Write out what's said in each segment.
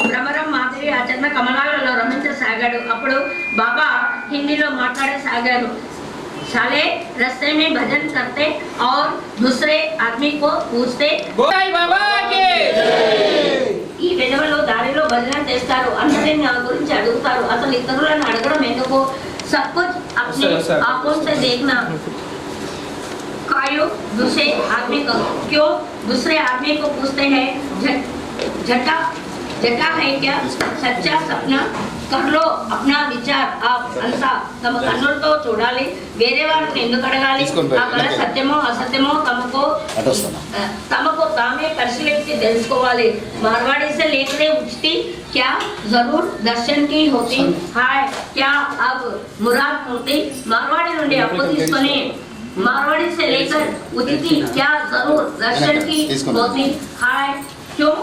భ్రమరం మాదిరి ఆ జన్మ కమలాలలో రమించసాగాడు. అప్పుడు బాబా హిందీలో మాట్లాడసాగారు. साले रास्ते में भजन करते और दूसरे आदमी को पूछते ఈ వెదవలో దారిలో భజన చేస్తారు, అందరిని నా గురించి అడుగుతారు, అసలు ఇతరులను అడగడం ఎందుకు? सब कुछ अपने आंखों से देखना कायो दूसरे आदमी को क्यों दूसरे आदमी को पूछते हैं? झटा झटा है क्या? सच्चा सपना कर लो अपना विचार आप अंता तम कन्नुलతో చూడాలి, వేరే వారిని ఎందుకు అడగాలి? ఆ కళ సత్యమో అసత్యమో తమకు తామే పరిశీలించి తెలుసుకోవాలి. मारवाड़ी से लेकर उठती क्या जरूर दर्शन की होती हाय क्या अब मुराद होती? मारवाड़ी నుండి అప్పు తీసుకొని मारवाड़ी से लेकर उठती क्या जरूर दर्शन की होती हाय क्यों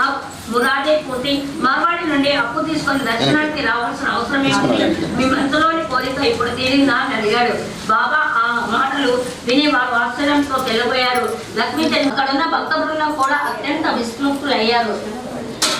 अब మురాదే పోతే మార్వాడి నుండి అప్పు తీసుకొని దర్శనానికి రావాల్సిన అవసరం ఏమిటి? మీ మనసులోని కోరిక ఇప్పుడు తీరిందా అని అడిగాడు. బాబా ఆ మాటలు విని వారు ఆశ్చర్యంతో తెలియబోయారు. లక్ష్మీచంద్ అక్కడున్న భక్త బృందం కూడా అత్యంత విస్మృతులయ్యారు.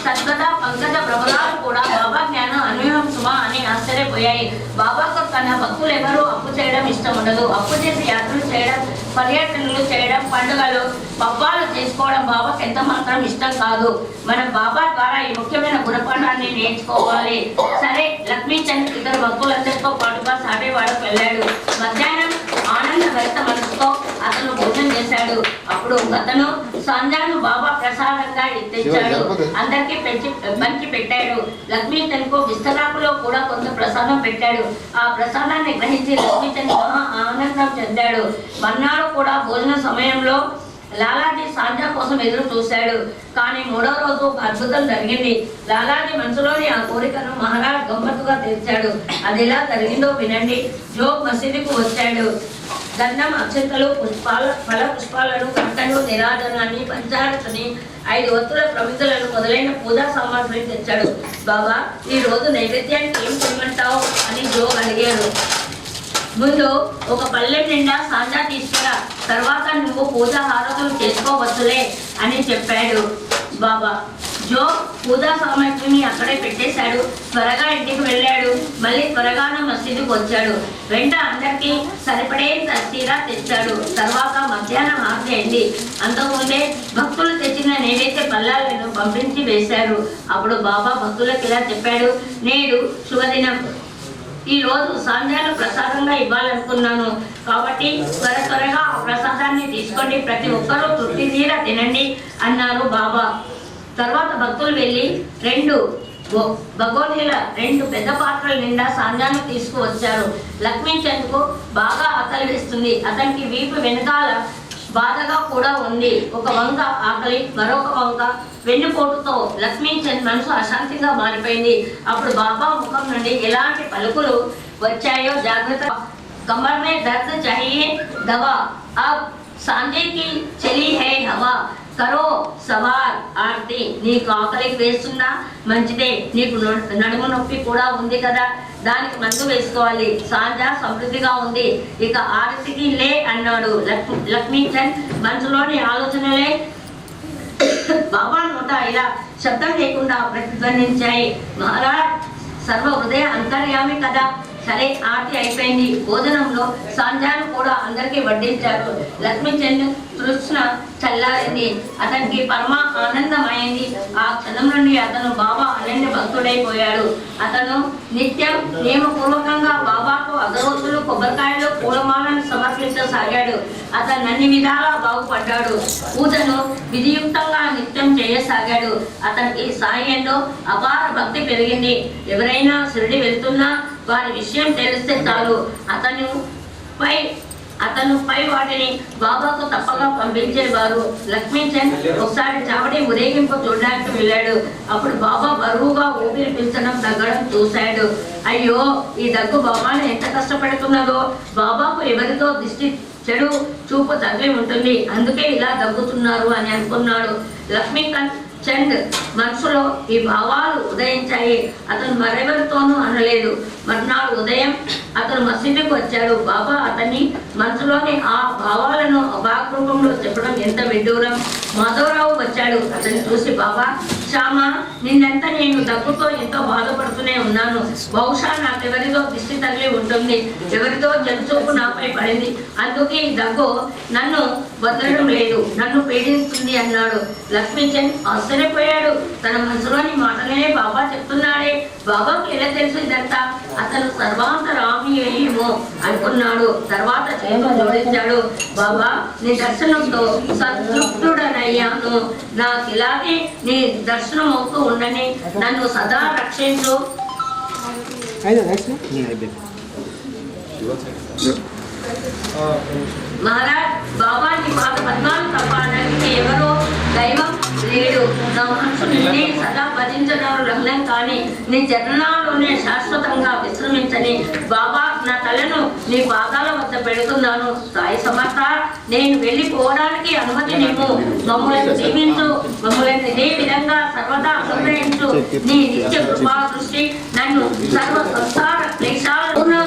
సద్గత పంకజ భ్రమరాలు కూడా బాబా జ్ఞానం అన్వయం సుమా అని ఆశ్చర్యపోయాయి. బాబాకు తన భక్తులు ఎవరూ అప్పు చేయడం ఇష్టం ఉండదు. అప్పు చేసి యాత్రలు చేయడం, పర్యటనలు చేయడం, పండుగలు పబ్బాలు చేసుకోవడం బాబాకు ఎంత మాత్రం ఇష్టం కాదు. మనం బాబా ద్వారా ఈ ముఖ్యమైన గుణపాఠాన్ని నేర్చుకోవాలి. సరే, లక్ష్మీచంద్ ఇతర భక్తులందరితో పాటుగా సాటేవాడకు వెళ్ళాడు. మధ్యాహ్నం ఆనంద భరిత మనసుతో అతను భోజనం చేశాడు. అప్పుడు అతను సంజాను బాబా ప్రసాదంగా తెచ్చాడు, అందరికీ పంచి పెట్టాడు. లక్ష్మీచంద్ కు విస్తరాకులో కూడా కొంత ప్రసాదం పెట్టాడు. ఆ ప్రసాదాన్ని గ్రహించి లక్ష్మీచంద్ మహా ఆనందం చెందాడు. మర్నాడు కూడా భోజన సమయంలో లాలాజీ సాంజా కోసం ఎదురు చూశాడు. కానీ మూడో రోజు ఒక అద్భుతం జరిగింది. లాలాజీ మనసులోని ఆ కోరికను మహారాజ్ గమ్మత్తుగా తీర్చాడు. అది ఎలా జరిగిందో వినండి. జోగ్ మసీదుకు వచ్చాడు. గంధం, అక్షంతలు, ఫల పుష్పాలను, కట్టలు, నిరాజనాన్ని, పంచారతని, 5 ఒత్తుల ప్రమిదలను మొదలైన పూజా సామాగ్రిని తెచ్చాడు. బాబా, ఈ రోజు నైవేద్యానికి ఏం చేయమంటావు అని జోగ్ అడిగాడు. ముందు ఒక పల్లె నిండా సాంజా తీసుకురా, తర్వాత నువ్వు పూజా హారతులు చేసుకోవచ్చులే అని చెప్పాడు బాబా. జో పూజా సామాగ్రిని అక్కడే పెట్టేశాడు. త్వరగా ఇంటికి వెళ్ళాడు. మళ్ళీ త్వరగానే మసీదుకు వచ్చాడు. వెంట అందరికీ సరిపడేంత చీర తెచ్చాడు. తర్వాత మధ్యాహ్నం ఆర్తి అయింది. అంతకుముందే భక్తులు తెచ్చిన నైవేద్య పల్లాలను పంపించి వేశారు. అప్పుడు బాబా భక్తులకు ఇలా చెప్పాడు, నేడు శుభదినం, ఈ రోజు సాంధ్యాలు ప్రసాదంగా ఇవ్వాలనుకున్నాను, కాబట్టి త్వరగా ఆ ప్రసాదాన్ని తీసుకోండి, ప్రతి ఒక్కరూ తృప్తి తీరా తినండి అన్నారు బాబా. తర్వాత భక్తులు వెళ్ళి 2 భగోనీల 2 పెద్ద పాత్రల నిండా సాంధ్యాన్ని తీసుకువచ్చారు. లక్ష్మీచంద్కు బాగా ఆకలి వేస్తుంది. అతనికి వీపు వెనకాల బాధగా కూడా ఉంది. ఒక వంక ఆకలి, మరొక వంక వెన్నుపోటుతో లక్ష్మీచంద్ మనసు అశాంతిగా మారిపోయింది. అప్పుడు బాబా ముఖం నుండి ఎలాంటి పలుకులు వచ్చాయో జాగ్రత్త. కమర్ మే దర్ద్ చాహియే దవా, అబ్ సాందే కి చలి హై హవా, కరో సవార్ ఆర్తి. నీకు ఆకలికి వేస్తున్నా మంచిదే, నీకు నడుము నొప్పి కూడా ఉంది కదా, దానికి మందు వేసుకోవాలి. సాంజా సమృద్ధిగా ఉంది, ఇక ఆరతికి లే అన్నాడు. లక్ష్మీచంద్ మనసులోని ఆలోచనలే బాబా నోట ఇలా శబ్దం లేకుండా ప్రతిధ్వనించాయి. మహారాజ్ సర్వ హృదయ అంతర్యామి కదా. సరే, ఆర్తి అయిపోయింది. భోజనంలో సాంజాను కూడా అందరికీ వడ్డించారు. లక్ష్మీచంద్ తృష్ణ చల్లారింది. అతనికి పరమ ఆనందమైంది. ఆ క్షణం నుండి అతను బాబా అనన్య భక్తుడైపోయాడు. అతను నిత్యం నియమపూర్వకంగా బాబాకు అగరొత్తులు, కొబ్బరికాయలు, పూలమాలను సమర్పించసాగాడు. అతను అన్ని విధాలా బాగుపడ్డాడు. పూజను విధియుక్తంగా నిత్యం చేయసాగాడు. అతనికి సాయంలో అపార భక్తి పెరిగింది. ఎవరైనా షిరిడి వెళ్తున్నా వారి విషయం తెలిస్తే చాలు అతను పై వాటిని బాబాకు తప్పగా పంపించేవారు. లక్ష్మీచంద్ ఒకసారి చావడి ఊరేగింపు చూడడానికి వెళ్ళాడు. అప్పుడు బాబా బరువుగా ఊపిరి పీల్చడం, తగ్గడం చూశాడు. అయ్యో, ఈ దగ్గు బాబాను ఎంత కష్టపెడుతున్నదో. బాబాకు ఎవరితో దిష్టి చెడు చూపు తగిలి ఉంటుంది, అందుకే ఇలా దగ్గుతున్నారు అని అనుకున్నాడు. లక్ష్మీచంద్ మనసులో ఈ భావాలు ఉదయించాయి. అతను మరెవరితోనూ అనలేదు. మర్నాడు ఉదయం అతను మసీదుకు వచ్చాడు. బాబా అతన్ని మనసులోని ఆ భావాలను అభాగ్రూపంలో చెప్పడం ఎంత విడ్డూరం. మాధవరావు వచ్చాడు. అతన్ని చూసి, బాబా శ్యామ, నిన్నంతా నేను దగ్గుతో ఎంతో బాధపడుతూనే ఉన్నాను. బహుశా నాకెవరిదో దిష్టి తగిలి ఉంటుంది, ఎవరిదో జనచూపు నాపై పడింది, అందుకే ఈ దగ్గు నన్ను వదలడం లేదు, నన్ను పీడిస్తుంది అన్నాడు. లక్ష్మీచంద్ ఆశ్చర్యపోయాడు. తన మనసులోని మాటలనే బాబా చెప్తున్నాడే, బాబాకు ఎలా తెలుసు ఇదంతా? అతను సర్వాంతరామి ఏమో అనుకున్నాడు. తర్వాత చేతులు జోడించాడు. బాబా, నీ దర్శనంతో సంతృప్తుడనయ్యాను. నాకు ఇలాగే నీ దర్శనం అవుతూ ఉండని, నన్ను సదా రక్షించు. మహారాజ్, బాబా నీ పాత పద్నాలు తప్ప నాకు ఎవరో దైవం లేడు. నా మనసు నిన్నే సదా భజించడం లగ్నం కానీ నీ చరణాల్లోనే శాశ్వతంగా విశ్రమించని. బాబా, నా తలను నీ పాదాల వద్ద పెడుతున్నాను. సాయి సమర్థ, నేను వెళ్ళిపోవడానికి అనుమతి నీవు. మమ్మల్ని దీవించు, మమ్మల్ని ఇదే విధంగా సర్వదా అనుగ్రహించు. నీ నిత్య కృపా దృష్టి నన్ను సర్వ సంసార క్లేశాలను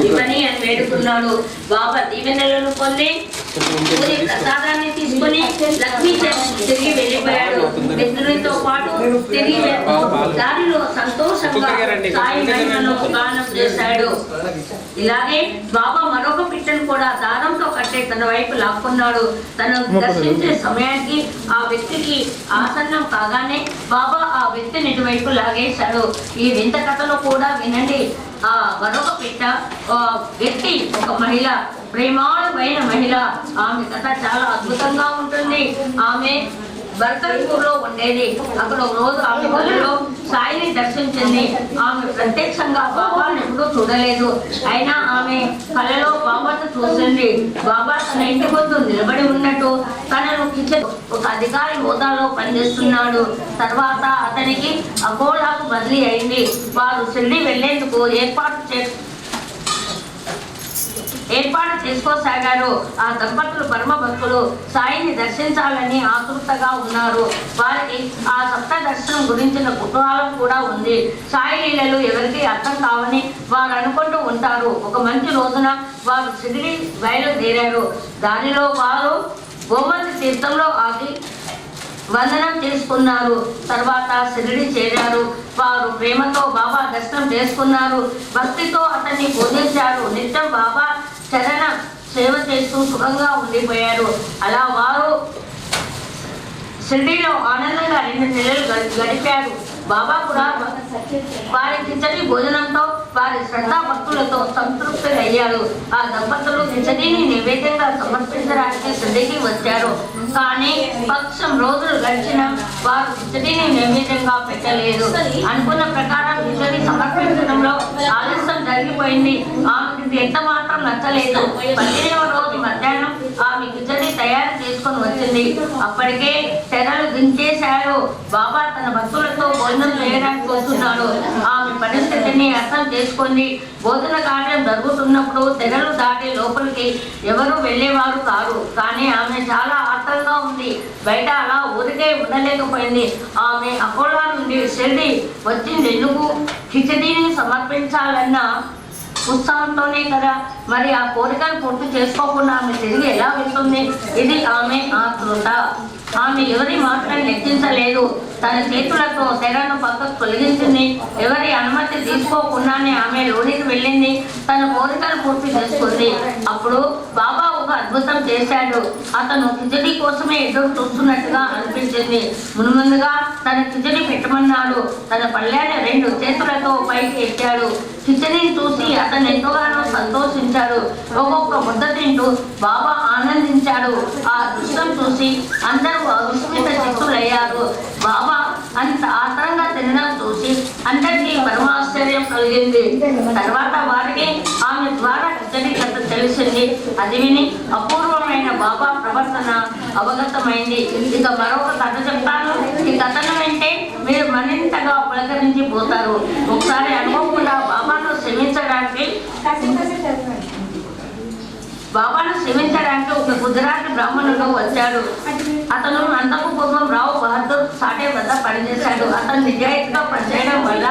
ఇవని అని వేడుకున్నాడు. బాబా దీవెనలను పొంది ప్రసాదాన్ని తీసుకుని లక్ష్మీచంద్ తిరిగి వెళ్ళిపోయాడు. మిత్రులతో పాటు తిరిగి దారిలో సంతోషంగా సాయి మహిమను గానం చేశాడు. ఇలాగే బాబా మరొక పిట్టను కూడా దారంతో కట్టే తన వైపు లాక్కున్నాడు. తను దర్శించే సమయానికి ఆ వ్యక్తికి ఆసన్నం కాగానే బాబా ఆ వ్యక్తిని ఇటువైపు లాగేశాడు. ఈ వింత కథలో కూడా వినండి. ఆ మరొక పిట్ట వ్యక్తి ఒక మహిళ, ప్రేమాళమైన మహిళ. ఆమె కథ చాలా అద్భుతంగా ఉంటుంది. ఆమె బర్కర్పూర్లో ఉండేది. అక్కడ ఒక రోజు ఆమె కళలో సాయిని దర్శించింది. ఆమె ప్రత్యక్షంగా బాబాను ఎప్పుడూ చూడలేదు. అయినా ఆమె కళలో బాబాను చూసింది. బాబా తన ఇంటి ముందు నిలబడి ఉన్నట్టు, తనను కిచెన్ ఒక అధికారి హోదాలో పనిచేస్తున్నాడు. తర్వాత అతనికి అకోలాకు బదిలీ అయింది. వారు షిర్డీ వెళ్లేందుకు ఏర్పాటు చేసుకోసాగారు. ఆ దంపతులు పరమ భక్తులు, సాయిని దర్శించాలని ఆతృతగా ఉన్నారు. వారికి ఆ సప్త దర్శనం గురించిన కుతూహలం కూడా ఉంది. సాయి లీలలు ఎవరికి అర్థం కావని వారు అనుకుంటూ ఉంటారు. ఒక మంచి రోజున వారు షిరిడి బయలుదేరారు. దానిలో వారు గోమతి తీర్థంలో ఆగి వందనం చేసుకున్నారు. తర్వాత షిరిడి చేరారు. వారు ప్రేమతో బాబా దర్శనం చేసుకున్నారు. భక్తితో అతన్ని పూజించారు. నిత్యం బాబా చరణ సేవ చేస్తూ సుఖంగా ఉండిపోయారు. అలా వారు షిరిడీలో ఆనందంగా 2 నెలలు గడిపారు. బాబా కూడా వారి కిచడి భోజనంతో వారి శ్రద్ధా భక్తులతో సంతృప్తులయ్యారు. ఆ దంపతులు కిచడిని నైవేద్యంగా సమర్పించడానికి షిరిడీకి వచ్చారు. కానీ పక్షం రోజులు గడిచిన వారు కిచడిని నైవేద్యంగా పెట్టలేదు. అనుకున్న ప్రకారం కిచడి సమర్పించడంలో ఆలస్యం జరిగిపోయింది. ఆమెకి ఎంత మాత్రం నచ్చలేదు. 15వ రోజు మధ్యాహ్నం ఆమె కిచడి తయారు చేసుకొని వచ్చింది. అప్పటికే తెరలు దించేశారు. బాబా తన భక్తులతో భోజనం చేయడానికి వస్తున్నాడు. ఆమె పరిస్థితిని అర్థం చేసుకొని భోజన కార్యం జరుగుతున్నప్పుడు తెరలు దాటి లోపలికి ఎవరు వెళ్ళేవారు కారు. కానీ ఆమె చాలా ఆత్రంగా ఉంది. బయట అలా ఊరికే ఉండలేకపోయింది. ఆమె అకోలా నుండి షిరిడి వచ్చింది ఎందుకు? కిచడీని సమర్పించాలన్న ఉత్సాహంతోనే కదా. మరి ఆ కోరికను పూర్తి చేసుకోకుండా ఆమె తిరిగి ఎలా వెళ్తుంది? ఇది ఆమె ఆతృత. ఆమె ఎవరి మాత్రం లెక్కించలేదు. తన చేతులతో తెరను పక్కకు తొలగించింది. ఎవరి అనుమతి తీసుకోకుండానే ఆమె లోనికి వెళ్ళింది. తన కోరికలు పూర్తి చేసుకుంది. అప్పుడు బాబా ఒక అద్భుతం చేశాడు. అతను కిచడి కోసమే ఎదురు చూస్తున్నట్టుగా అనిపించింది. మున్ముందుగా తన కిచడి పెట్టమన్నాడు. తన పళ్ళాన్ని 2 చేతులతో పైకి ఎత్తాడు. కిచడిని చూసి అతను ఎంతగానో సంతోషించాడు. ఒక్కొక్క ముద్ద తింటూ బాబా ఆనందించాడు. ఆ దృశ్యం చూసి అందరూ విస్మిత చిత్తులయ్యారు. బాబా అంత ఆత్రంగా తినడం చూసి అందరికీ పరమాశ్చర్యం కలిగింది. తర్వాత వారికి ఆమె ద్వారా కిచడి కథ తెలిసింది. అది విని అపూర్వమైన బాబా ప్రవర్తన అవగతమైంది. ఇక మరొక కథ చెప్తాను. ఈ కథను వింటే మీరు మరింతగా పులకరించిపోతారు. ఒకసారి అనుకోకుండా బాబాను క్షమించడానికి ఒక గుజరాతీ బ్రాహ్మణుడు వచ్చాడు. అతను అంతకు పూర్వం రావు బహదూర్ సాటే వద్ద పనిచేశాడు. అతను నిజాయితీగా పనిచేయడం వల్ల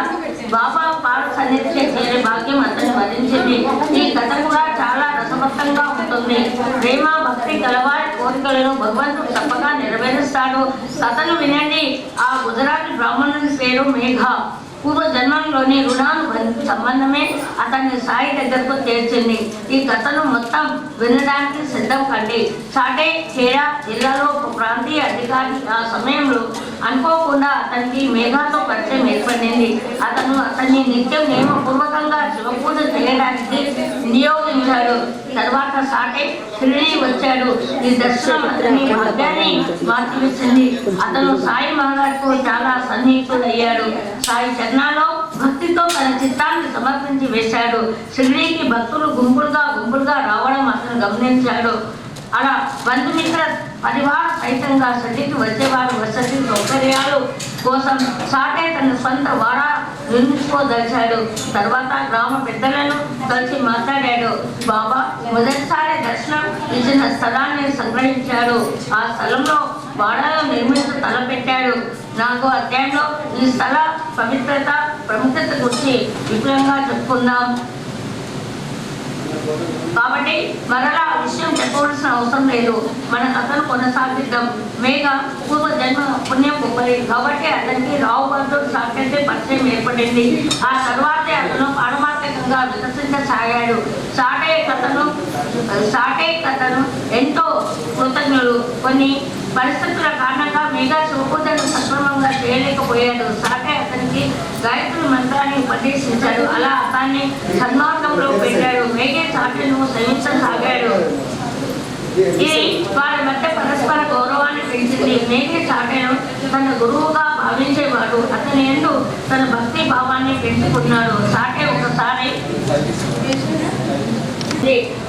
బాబా పాద సన్నిధికి చేరే భాగ్యం అతన్ని వరించింది. ఈ కథ కూడా చాలా రసవత్తంగా ఉంటుంది. ప్రేమ భక్తి గలవారి కోరికలను భగవంతుడు తప్పగా నెరవేరుస్తాడు. కథను వినండి. ఆ గుజరాతీ బ్రాహ్మణుని పేరు మేఘ. పూర్వ జన్మంలోని రుణానుబంధ సంబంధమే అతన్ని సాయి దగ్గరకు చేర్చింది. ఈ కథను మొత్తం వినడానికి సిద్ధం కండి. సాటే ఖేడా జిల్లాలో ఒక ప్రాంతీయ అధికారి ఆ సమయంలో అనుకోకుండా అతనికి మేఘాతో పరిచయం ఏర్పడింది. అతన్ని నిత్యం నియమపూర్వకంగా శివపూజ చేయడానికి నియోగించాడు. తర్వాత సాటే షిరిడీ వచ్చాడు. ఈ దర్శనం అతని భాగ్యాన్ని మార్చివేసింది. అతను సాయి మహారాజ్కు చాలా సన్నిహితుడయ్యాడు. సాయి చరణాల్లో భక్తితో తన చిత్తాన్ని సమర్పించి వేశాడు. షిరిడీకి భక్తులు గుంపులుగా రావడం అతను గమనించాడు. అలా బంధుమిత్ర పరివార సైతంగా షిరిడీకి వచ్చేవారు. వసతి సౌకర్యాలు కోసం సాటే తన సొంత వాడ నిర్మించుకోదలిచాడు. తర్వాత గ్రామ పెద్దలను కలిసి మాట్లాడాడు. బాబా మొదటిసారి దర్శనం ఇచ్చిన స్థలాన్ని సంగ్రహించాడు. ఆ స్థలంలో వాడలో నిర్మించి తలపెట్టాడు. 4వ అధ్యాయంలో ఈ స్థల ప్రాముఖ్యత గురించి విపులంగా చెప్పుకుందాం. కాబట్టి మరలా ఆ విషయం చెప్పవలసిన అవసరం లేదు. మన కథను కొనసాగిద్దాం. మేఘ పూర్వ జన్మ పుణ్యం గొప్పది కాబట్టి అతనికి రావు బహదూర్ సాటే పరిచయం ఏర్పడింది. ఆ తర్వాతే అతను పారమార్థికంగా వికసించసాగాడు. సాటే కథను ఎంతో కృతజ్ఞులు. కొన్ని పరిస్థితుల కారణంగా మేఘ శివపూజను సక్రమంగా చేయలేకపోయాడు. సాటే అతనికి గాయత్రి మంత్రాన్ని ఉపదేశించాడు. అలా అతన్ని సన్మార్గంలో పెట్టాడు. మేఘే సాటేను సేవించసాగాడు. ఇది వారి మధ్య పరస్పర గౌరవాన్ని పెంచింది. మేఘే సాటేను తన గురువుగా భావించేవాడు. అతని యందు తన భక్తి భావాన్ని పెంచుకున్నాడు. సాటే ఒకసారి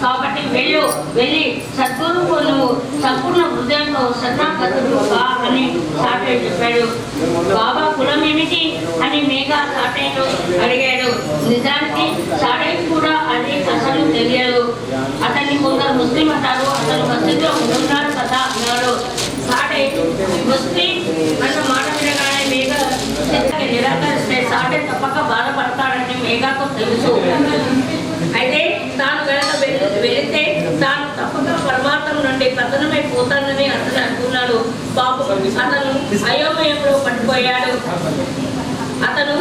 కాబట్టి వెళ్ళి సద్గురువు నువ్వు సంపూర్ణ హృదయంలో శరణాగతుడు అని సాటే చెప్పాడు. బాబా కులం ఏమిటి అని మేఘ సాటేను అడిగాడు. నిజానికి సాటేకి కూడా అది అసలు తెలియదు. అతన్ని కొందరు ముస్లిం అంటారు. అతను మసీదులో ఉన్నాడు కదా అన్నాడు. సాటే ముస్లిం అన్న మాట వినగానే మేఘ నిరాకరిస్తే సాటే తప్పక బాధపడతాడని మేఘకు తెలుసు. అయితే తాను వెళితే తాను తప్పక పరమాత్మ నుండి పతనమైపోతానని అతను అనుకున్నాడు. పాపం అతను అయోమయంలో పడిపోయాడు. అతను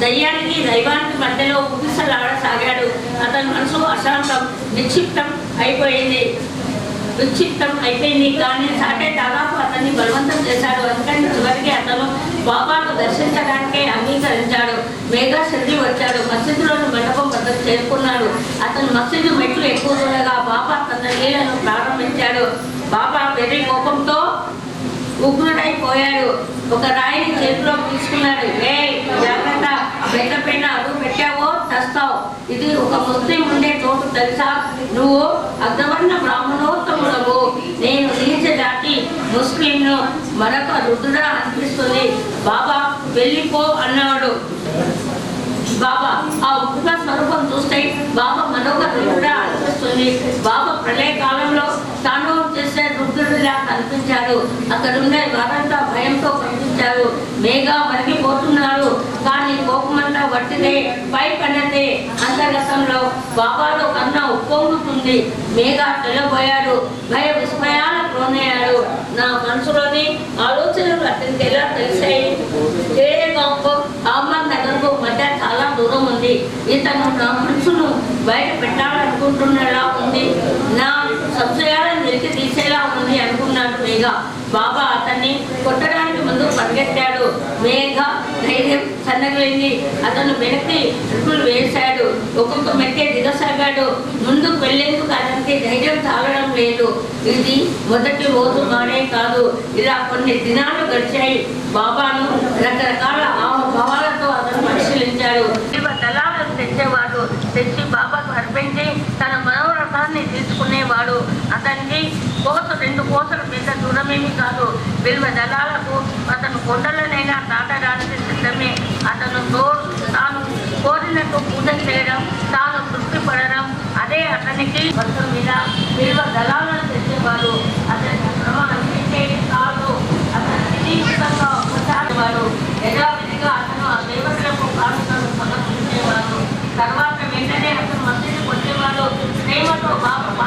దయ్యానికి దైవానికి మధ్యలో ఊగిసలాడసాగాడు. అతని మనసు అశాంతం విక్షిప్తం అయిపోయింది. కానీ సాటే దాదాపు అతన్ని బలవంతం చేశాడు. అందుకని చివరికి అతను బాబాను దర్శించడానికే అంగీకరించాడు. మేఘ షిరిడీ వచ్చాడు. మసీదులోని మండపం వద్దకు చేరుకున్నాడు. అతను మసీదు మెట్లు ఎక్కువగా బాబా తన లీలను ప్రారంభించాడు. బాబా వెర్రి కోపంతో ఉగ్రుడైపోయాడు. ఒక రాయిని చేతిలో తీసుకున్నాడు. జాగ్రత్త, బెడ్డ పైన అడుగు పెట్టావో చస్తావు. ఇది ఒక ముస్లిం ఉండే చోటు తెలుసా? నువ్వు అగ్రవర్ణ బ్రాహ్మణోత్తముడవు. నేను నీచ జాతి ముస్లింను. మరొక రుద్రుడా అనిపిస్తుంది. బాబా వెళ్ళిపో అన్నాడు. బాబా ఆ ఉగ్ర స్వరూపం చూస్తే బాబా మరొక రుద్రుడా అనిపిస్తుంది. బాబా ప్రళయ కాలంలో తాను చేసే రుద్రుడిలా కనిపించాడు. అక్కడుండే వారంతా భయంతో కనిపించారు. మేఘ వరిగిపోతున్నాడు. కానీ కోపమంతా వట్టిదే, పై కన్నదే. అంతర్గతంలో బాబాలో కన్నా ఉప్పొంగుతుంది. మేఘ తెల్లబోయాడు. భయ విస్మయాలకు లోనయ్యాడు. నా మనసులోని ఆలోచనలు అతనికి ఎలా తెలిసాయి? అహ్మద్ నగర్కు మధ్య చాలా దూరం ఉంది. ఇతను నా మనసును బయట పెట్టాలనుకుంటున్నలా ఉంది. నా సంశయాలను వెలికి తీసేలా ఉంది అనుకున్నాడు మేఘ. బాబా అతన్ని కొట్టడానికి ముందు పరిగెత్తాడు. మేఘ ధైర్యం సన్నగిలింది. అతను వెనక్కి అడుగులు వేశాడు. ఒక్కొక్క మెట్టే దిగసాగాడు. ముందుకు వెళ్లేందుకు అతనికి ధైర్యం చాలడం లేదు. ఇది మొదటి రోజు మానే కాదు. ఇలా కొన్ని దినాలు గడిచాయి. బాబాను రకరకాల భావాలతో అతను పరిశీలించాడు. దళాలను తెచ్చేవాడు. తెచ్చి బాబాకు అర్పించి తన మనోరథాన్ని తీసుకునేవాడు. అతనికి 2 కోసల మీద దూరమేమి కాదు. విలువ దళాలకు అతను కొండలనైనా దాటడానికి సిద్ధమే. తాను కోరినట్టు పూజ చేయడం, తాను తృప్తి పడడం, అదే అతనికి భక్తుల మీద విలువ దళాలను తెచ్చేవాడు. అతని శ్రమ అనిపించేది కాదు. అతని జీవితంగా ఉపచారేవాడు. యథావిధిగా అతను ఆ దేవ పాప